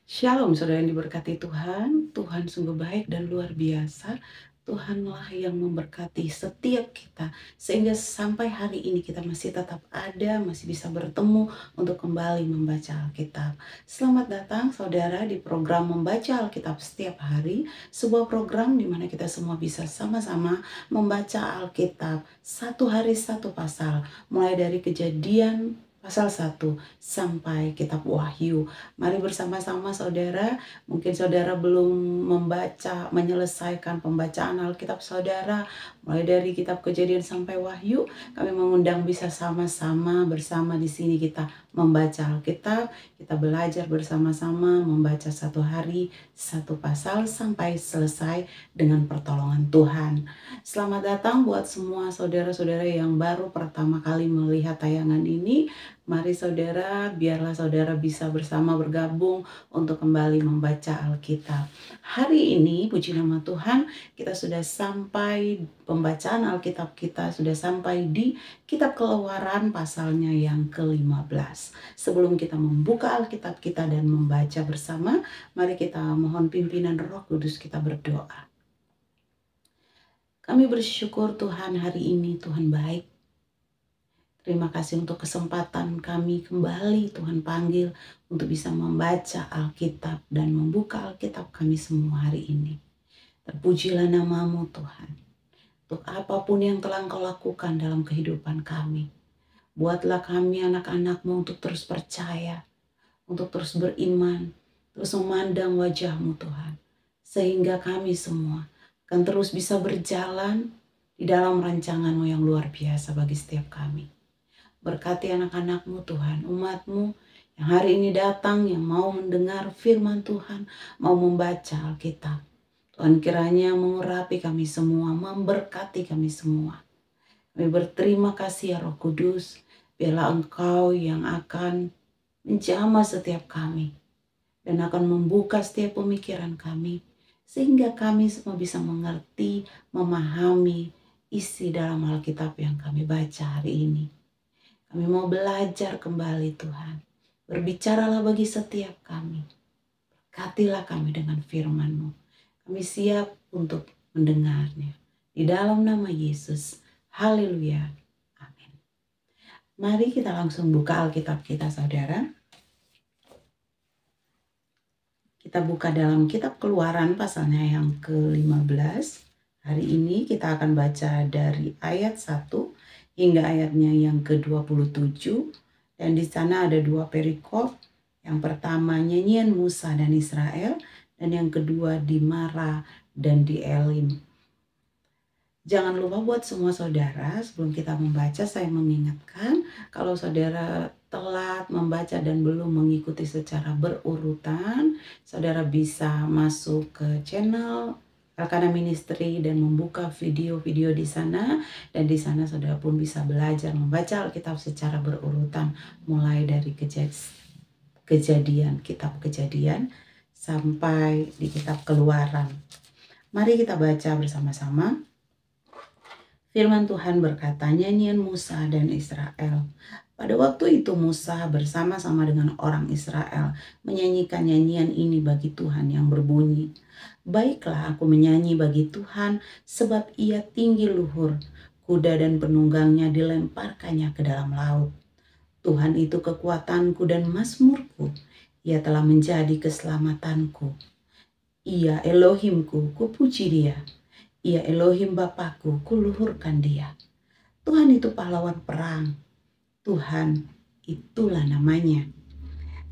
Shalom saudara yang diberkati Tuhan, Tuhan sungguh baik dan luar biasa. Tuhanlah yang memberkati setiap kita sehingga sampai hari ini kita masih tetap ada, masih bisa bertemu untuk kembali membaca Alkitab. Selamat datang saudara di program Membaca Alkitab setiap hari, sebuah program di mana kita semua bisa sama-sama membaca Alkitab satu hari satu pasal, mulai dari Kejadian pasal 1 sampai kitab Wahyu. Mari bersama-sama saudara, mungkin saudara belum menyelesaikan pembacaan Alkitab saudara, mulai dari kitab Kejadian sampai Wahyu, kami mengundang bisa sama-sama bersama di sini kita membaca Alkitab, kita belajar bersama-sama membaca satu hari, satu pasal sampai selesai dengan pertolongan Tuhan. Selamat datang buat semua saudara-saudara yang baru pertama kali melihat tayangan ini. Mari saudara, biarlah saudara bisa bersama bergabung untuk kembali membaca Alkitab. Hari ini, puji nama Tuhan, kita sudah sampai pembacaan Alkitab kita, sudah sampai di kitab Keluaran pasalnya yang ke-15. Sebelum kita membuka Alkitab kita dan membaca bersama, mari kita mohon pimpinan Roh Kudus, kita berdoa. Kami bersyukur Tuhan hari ini, Tuhan baik. Terima kasih untuk kesempatan kami kembali Tuhan panggil untuk bisa membaca Alkitab dan membuka Alkitab kami semua hari ini. Terpujilah namamu Tuhan. Untuk apapun yang telah Engkau lakukan dalam kehidupan kami. Buatlah kami anak-anakmu untuk terus percaya, untuk terus beriman, terus memandang wajahmu Tuhan. Sehingga kami semua akan terus bisa berjalan di dalam rancanganmu yang luar biasa bagi setiap kami. Berkati anak-anakmu Tuhan, umatmu yang hari ini datang, yang mau mendengar firman Tuhan, mau membaca Alkitab. Tuhan kiranya mengurapi kami semua, memberkati kami semua. Kami berterima kasih ya Roh Kudus, biarlah Engkau yang akan menjamah setiap kami dan akan membuka setiap pemikiran kami, sehingga kami semua bisa mengerti, memahami isi dalam Alkitab yang kami baca hari ini. Kami mau belajar kembali Tuhan. Berbicaralah bagi setiap kami. Berkatilah kami dengan firman-Mu. Kami siap untuk mendengarnya. Di dalam nama Yesus. Haleluya. Amin. Mari kita langsung buka Alkitab kita saudara. Kita buka dalam kitab Keluaran pasalnya yang ke-15. Hari ini kita akan baca dari ayat 1 hingga ayatnya yang ke-27, dan di sana ada dua perikop. Yang pertama nyanyian Musa dan Israel, dan yang kedua di Mara dan di Elim. Jangan lupa buat semua saudara, sebelum kita membaca saya mengingatkan kalau saudara telat membaca dan belum mengikuti secara berurutan, saudara bisa masuk ke channel Elkana Ministry dan membuka video-video di sana, dan di sana saudara pun bisa belajar membaca Alkitab secara berurutan mulai dari kitab Kejadian sampai di kitab Keluaran. Mari kita baca bersama-sama. Firman Tuhan berkata, nyanyian Musa dan Israel. Pada waktu itu Musa bersama-sama dengan orang Israel menyanyikan nyanyian ini bagi Tuhan yang berbunyi, baiklah aku menyanyi bagi Tuhan sebab ia tinggi luhur, kuda dan penunggangnya dilemparkannya ke dalam laut. Tuhan itu kekuatanku dan mazmurku, ia telah menjadi keselamatanku. Ia Elohimku, kupuji dia. Ia Elohim Bapakku, kuluhurkan dia. Tuhan itu pahlawan perang. Tuhan itulah namanya.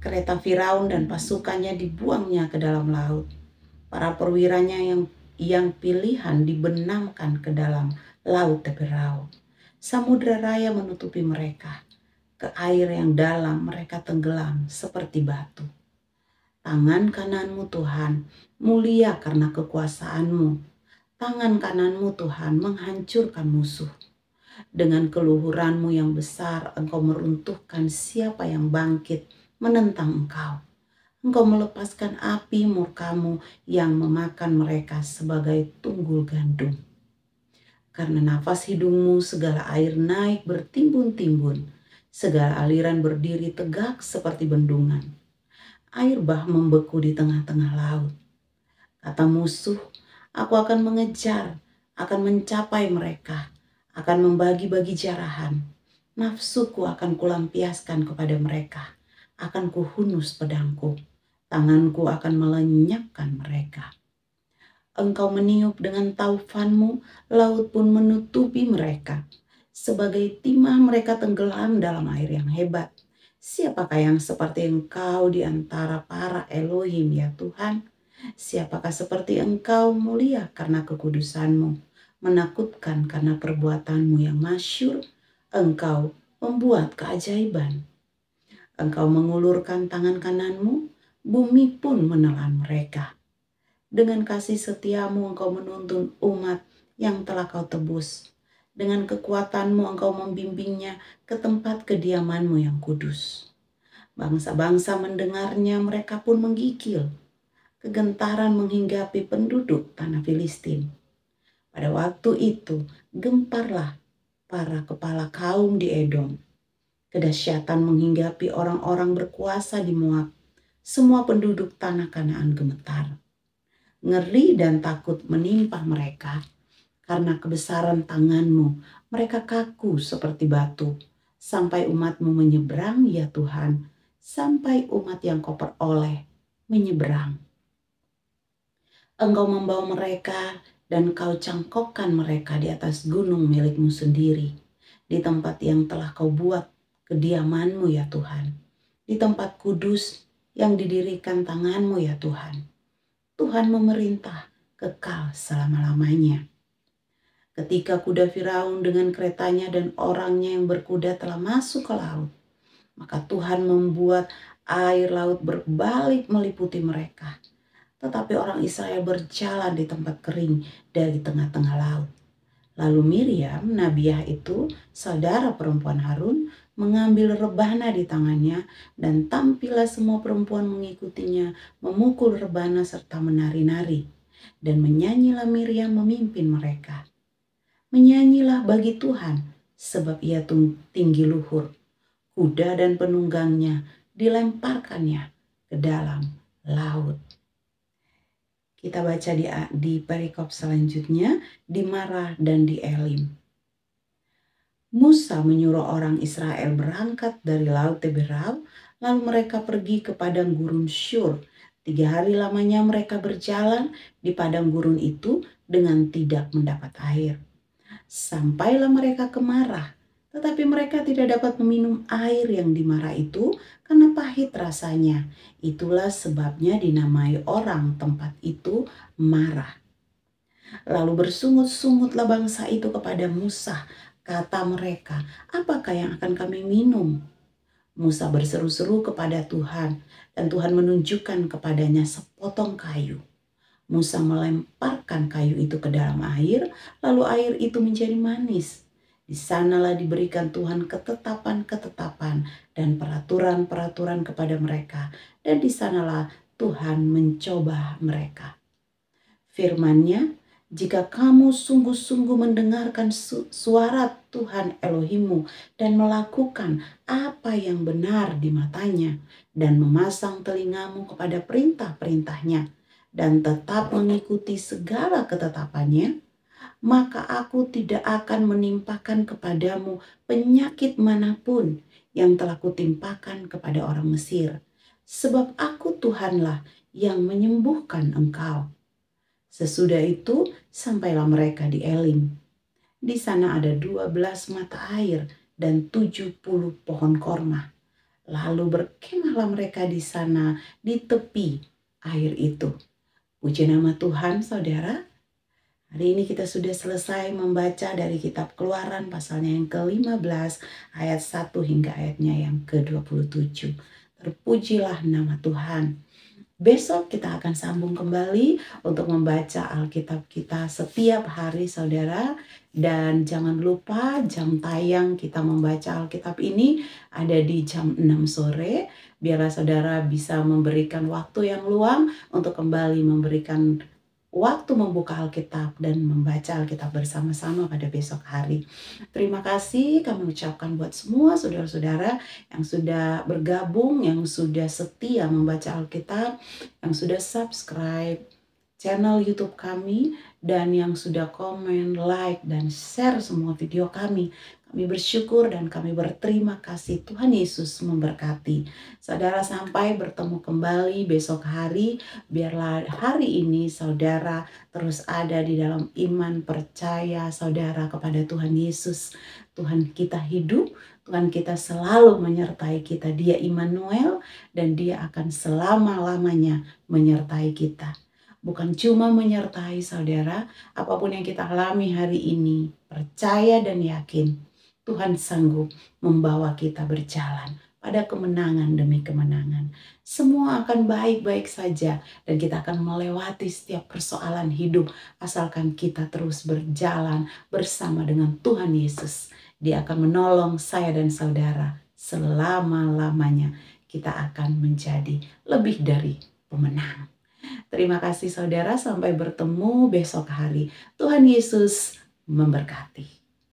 Kereta Firaun dan pasukannya dibuangnya ke dalam laut. Para perwiranya yang pilihan dibenamkan ke dalam laut teberau. Samudra raya menutupi mereka. Ke air yang dalam mereka tenggelam seperti batu. Tangan kananmu Tuhan, mulia karena kekuasaanmu. Tangan kananmu Tuhan menghancurkan musuh. Dengan keluhuranmu yang besar engkau meruntuhkan siapa yang bangkit menentang engkau. Engkau melepaskan api murkamu yang memakan mereka sebagai tunggul gandum. Karena nafas hidungmu segala air naik bertimbun-timbun. Segala aliran berdiri tegak seperti bendungan. air bah membeku di tengah-tengah laut. Kata musuh, aku akan mengejar, akan mencapai mereka, akan membagi-bagi jarahan. Nafsuku akan kulampiaskan kepada mereka, akan kuhunus pedangku, tanganku akan melenyapkan mereka. Engkau meniup dengan taufanmu, laut pun menutupi mereka. Sebagai timah mereka tenggelam dalam air yang hebat. Siapakah yang seperti Engkau di antara para Elohim ya Tuhan? Siapakah seperti Engkau mulia karena kekudusanmu, menakutkan karena perbuatanmu yang masyhur? Engkau membuat keajaiban. Engkau mengulurkan tangan kananmu, bumi pun menelan mereka. Dengan kasih setiamu engkau menuntun umat yang telah kau tebus. Dengan kekuatanmu engkau membimbingnya ke tempat kediamanmu yang kudus. Bangsa-bangsa mendengarnya, mereka pun menggigil. Kegentaran menghinggapi penduduk tanah Filistin. Pada waktu itu gemparlah para kepala kaum di Edom. Kedahsyatan menghinggapi orang-orang berkuasa di Moab. Semua penduduk tanah Kanaan gemetar. Ngeri dan takut menimpa mereka. Karena kebesaran tanganmu, mereka kaku seperti batu. Sampai umatmu menyeberang, ya Tuhan. Sampai umat yang kau peroleh menyeberang. Engkau membawa mereka dan kau cangkokkan mereka di atas gunung milikmu sendiri. Di tempat yang telah kau buat kediamanmu, ya Tuhan. Di tempat kudus yang didirikan tanganmu, ya Tuhan. Tuhan memerintah kekal selama-lamanya. Ketika kuda Firaun dengan keretanya dan orangnya yang berkuda telah masuk ke laut, maka Tuhan membuat air laut berbalik meliputi mereka. Tetapi orang Israel berjalan di tempat kering dari tengah-tengah laut. Lalu Miriam, nabiah itu, saudara perempuan Harun, mengambil rebana di tangannya dan tampillah semua perempuan mengikutinya, memukul rebana serta menari-nari. Dan menyanyilah Miriam memimpin mereka. Menyanyilah bagi Tuhan, sebab ia tinggi luhur. Kuda dan penunggangnya dilemparkannya ke dalam laut. Kita baca di perikop selanjutnya, di Marah dan di Elim. Musa menyuruh orang Israel berangkat dari laut Teberau, lalu mereka pergi ke padang gurun Syur. 3 hari lamanya mereka berjalan di padang gurun itu dengan tidak mendapat air. Sampailah mereka ke Marah, tetapi mereka tidak dapat meminum air yang di Marah itu karena pahit rasanya. Itulah sebabnya dinamai orang tempat itu Marah. Lalu bersungut-sungutlah bangsa itu kepada Musa. Kata mereka, apakah yang akan kami minum? Musa berseru-seru kepada Tuhan, dan Tuhan menunjukkan kepadanya sepotong kayu. Musa melemparkan kayu itu ke dalam air, lalu air itu menjadi manis. Di sanalah diberikan Tuhan ketetapan-ketetapan dan peraturan-peraturan kepada mereka, dan di sanalah Tuhan mencoba mereka. Firman-Nya, jika kamu sungguh-sungguh mendengarkan suara Tuhan Elohimmu dan melakukan apa yang benar di matanya dan memasang telingamu kepada perintah-perintahnya dan tetap mengikuti segala ketetapannya, maka aku tidak akan menimpakan kepadamu penyakit manapun yang telah kutimpakan kepada orang Mesir. Sebab aku Tuhanlah yang menyembuhkan engkau. Sesudah itu sampailah mereka di Elim. Di sana ada 12 mata air dan 70 pohon korma. Lalu berkemahlah mereka di sana di tepi air itu. Puji nama Tuhan, saudara. Hari ini kita sudah selesai membaca dari kitab Keluaran pasalnya yang ke-15 ayat 1 hingga ayatnya yang ke-27. Terpujilah nama Tuhan. Besok kita akan sambung kembali untuk membaca Alkitab kita setiap hari, saudara. Dan jangan lupa jam tayang kita membaca Alkitab ini ada di jam 6 sore. Biarlah saudara bisa memberikan waktu yang luang untuk kembali memberikan waktu membuka Alkitab dan membaca Alkitab bersama-sama pada besok hari. Terima kasih kami ucapkan buat semua saudara-saudara yang sudah bergabung, yang sudah setia membaca Alkitab, yang sudah subscribe channel YouTube kami, dan yang sudah komen, like, dan share semua video kami. Kami bersyukur dan kami berterima kasih. Tuhan Yesus memberkati. Saudara, sampai bertemu kembali besok hari. Biarlah hari ini saudara terus ada di dalam iman percaya saudara kepada Tuhan Yesus. Tuhan kita hidup, Tuhan kita selalu menyertai kita. Dia Immanuel dan dia akan selama-lamanya menyertai kita. Bukan cuma menyertai saudara, apapun yang kita alami hari ini, percaya dan yakin Tuhan sanggup membawa kita berjalan pada kemenangan demi kemenangan. Semua akan baik-baik saja dan kita akan melewati setiap persoalan hidup asalkan kita terus berjalan bersama dengan Tuhan Yesus. Dia akan menolong saya dan saudara selama-lamanya. Kita akan menjadi lebih dari pemenang. Terima kasih saudara, sampai bertemu besok hari. Tuhan Yesus memberkati.